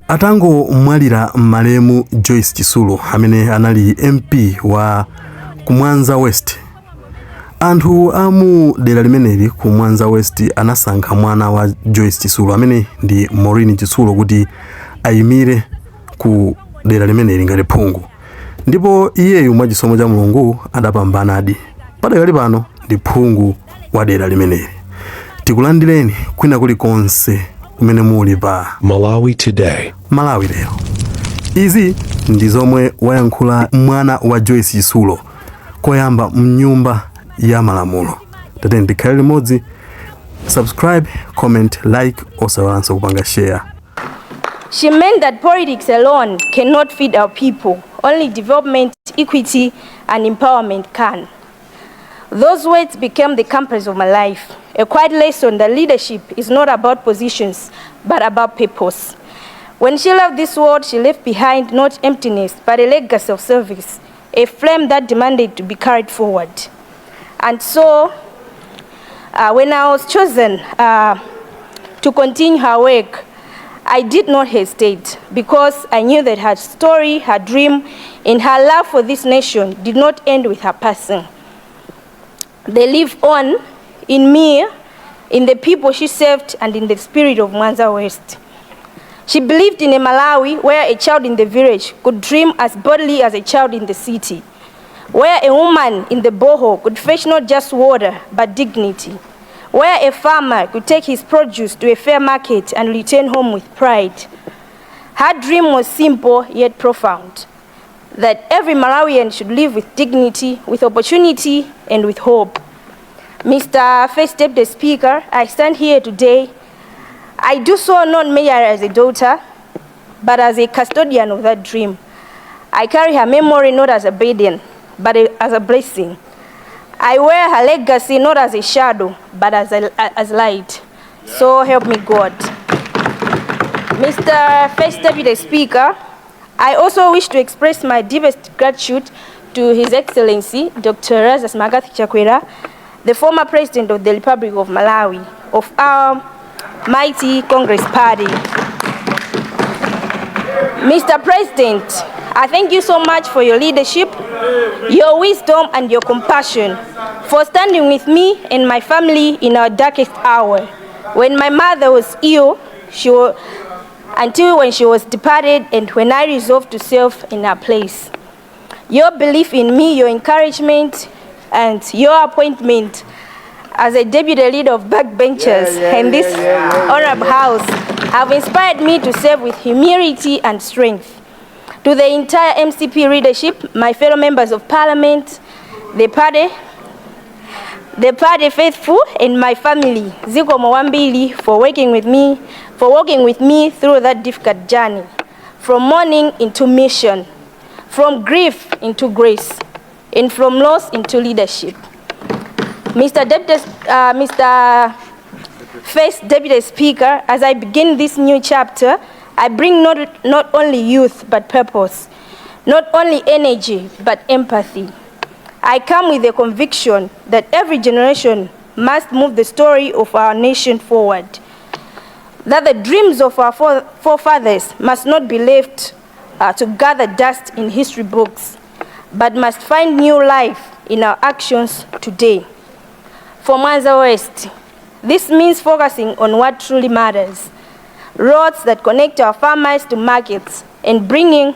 Atango Walira Malemu Joyce Tchitsulo amene anali MP wa Mwanza West. Anthu amu dera limeneli ku Mwanza West anasankha mwana wa Joyce Tchitsulo amene ndi Motere Tchitsulo kuti ayimire ku dera limeneli ngati phungu. Ndipo iyeyu mwachisomo cha Mulungu adapambanadi. Padakali pano ndi phungu wa dera limeneli. Tikulandireni kwina kulikonse kumene muli pa Malawi Today. Malawi lero. Izi ndi zomwe wayankhula mwana wa Joyce Tchitsulo koyamba mnyumba ya malamulo. Tateni tikhale limodzi. Subscribe, comment, like, osawalanso kupanga share. She meant that politics alone cannot feed our people. Only development, equity, and empowerment can. Those words became the compass of my life. A quiet lesson that leadership is not about positions, but about purpose. When she left this world, she left behind not emptiness, but a legacy of service, a flame that demanded to be carried forward. And so, when I was chosen to continue her work, I did not hesitate, because I knew that her story, her dream, and her love for this nation did not end with her passing. They live on in me, in the people she served, and in the spirit of Mwanza West. She believed in a Malawi where a child in the village could dream as boldly as a child in the city, where a woman in the borehole could fetch not just water, but dignity, where a farmer could take his produce to a fair market and return home with pride. Her dream was simple yet profound, that every Malawian should live with dignity, with opportunity, and with hope. Mr. First Deputy Speaker, I stand here today. I do so not merely as a daughter, but as a custodian of that dream. I carry her memory not as a burden, but as a blessing. I wear her legacy not as a shadow, but as light. So help me God. Mr. First Deputy Speaker, I also wish to express my deepest gratitude to His Excellency, Dr. Razas Magathi Chakwera, the former President of the Republic of Malawi, of our mighty Congress Party. Mr. President, I thank you so much for your leadership, your wisdom, and your compassion, for standing with me and my family in our darkest hour. When my mother was ill, until when she was departed, and when I resolved to serve in her place. Your belief in me, your encouragement, and your appointment as a deputy leader of backbenchers in this honorable house have inspired me to serve with humility and strength. To the entire MCP leadership, my fellow members of parliament, the party faithful, and my family, Ziko Mwambili, for walking with me through that difficult journey, from mourning into mission, from grief into grace, and from loss into leadership. Mr. First Deputy Speaker, as I begin this new chapter, I bring not only youth but purpose, not only energy but empathy. I come with the conviction that every generation must move the story of our nation forward, that the dreams of our forefathers must not be left to gather dust in history books, but must find new life in our actions today. For Mwanza West, this means focusing on what truly matters, roads that connect our farmers to markets, and bringing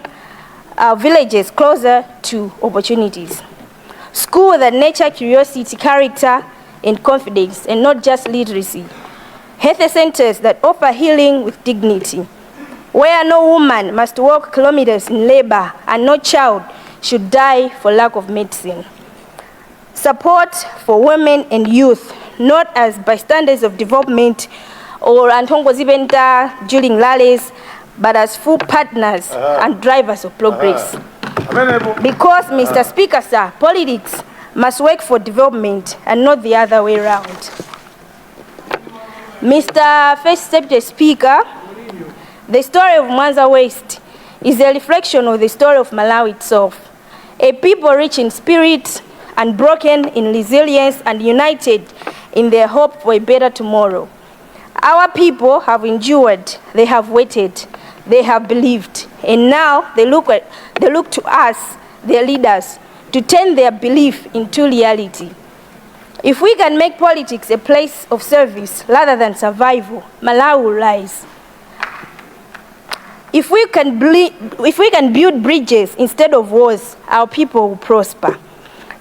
our villages closer to opportunities. Schools that nurture curiosity, character, and confidence, and not just literacy. Health centers that offer healing with dignity, where no woman must walk kilometers in labor and no child should die for lack of medicine. Support for women and youth, not as bystanders of development or antongozibenta during rallies, but as full partners and drivers of progress. Because, Mr. Speaker, sir, politics must work for development and not the other way around. Mr. First Deputy Speaker, the story of Mwanza West is a reflection of the story of Malawi itself. A people rich in spirit, unbroken in resilience, and united in their hope for a better tomorrow. Our people have endured, they have waited, they have believed. And now they look to us, their leaders, to turn their belief into reality. If we can make politics a place of service rather than survival, Malawi will rise. If we can build bridges instead of walls, our people will prosper.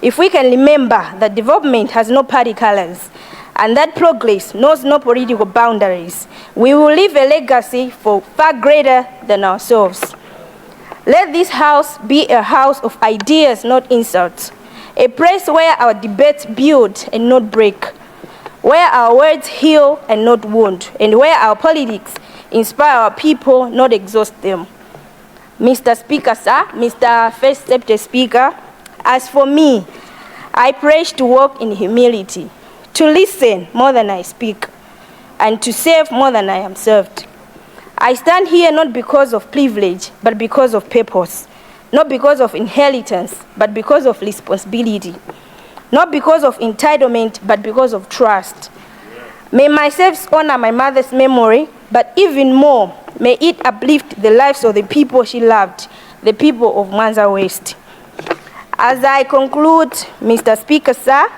If we can remember that development has no party colors and that progress knows no political boundaries, we will leave a legacy far greater than ourselves. Let this house be a house of ideas, not insults. A place where our debates build and not break, where our words heal and not wound, and where our politics inspire our people, not exhaust them. Mr. Speaker, sir, Mr. First Deputy Speaker, as for me, I pledge to walk in humility, to listen more than I speak, and to serve more than I am served. I stand here not because of privilege, but because of purpose. Not because of inheritance, but because of responsibility. Not because of entitlement, but because of trust. May my service honor my mother's memory, but even more, may it uplift the lives of the people she loved, the people of Mwanza West. As I conclude, Mr. Speaker, sir,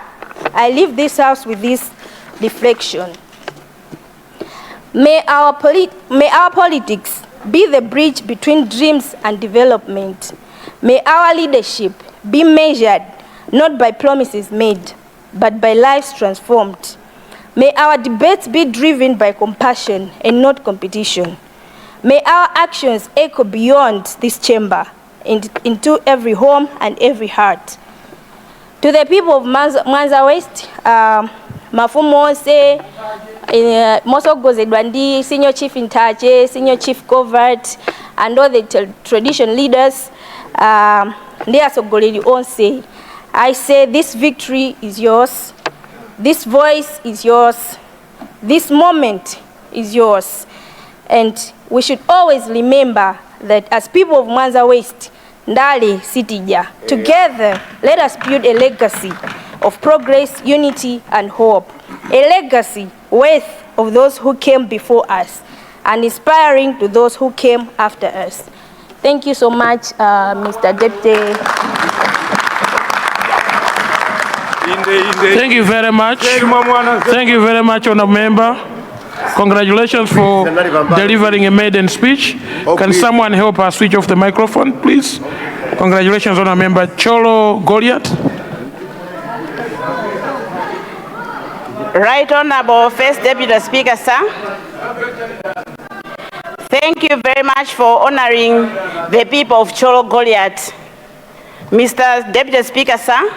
I leave this house with this reflection. May our politics be the bridge between dreams and development. May our leadership be measured not by promises made, but by lives transformed. May our debates be driven by compassion and not competition. May our actions echo beyond this chamber into every home and every heart. To the people of Mwanza West, Mafumo say, Moso Gozedwandi, Senior Chief Intache, Senior Chief Covert, and all the tradition leaders, I say this victory is yours, this voice is yours, this moment is yours. And we should always remember that as people of Mwanza West, Ndali Sitija, together let us build a legacy of progress, unity, and hope. A legacy worth of those who came before us and inspiring to those who came after us. Thank you so much, Mr. Deputy. Thank you very much. Thank you very much, Honourable Member. Congratulations for delivering a maiden speech. Okay. Can someone help us switch off the microphone, please? Congratulations, Honourable Member Tchitsulo Goliath. Right Honourable First Deputy Speaker, sir. Thank you very much for honoring the people of Tchitsulo Goliath. Mr. Deputy Speaker, sir.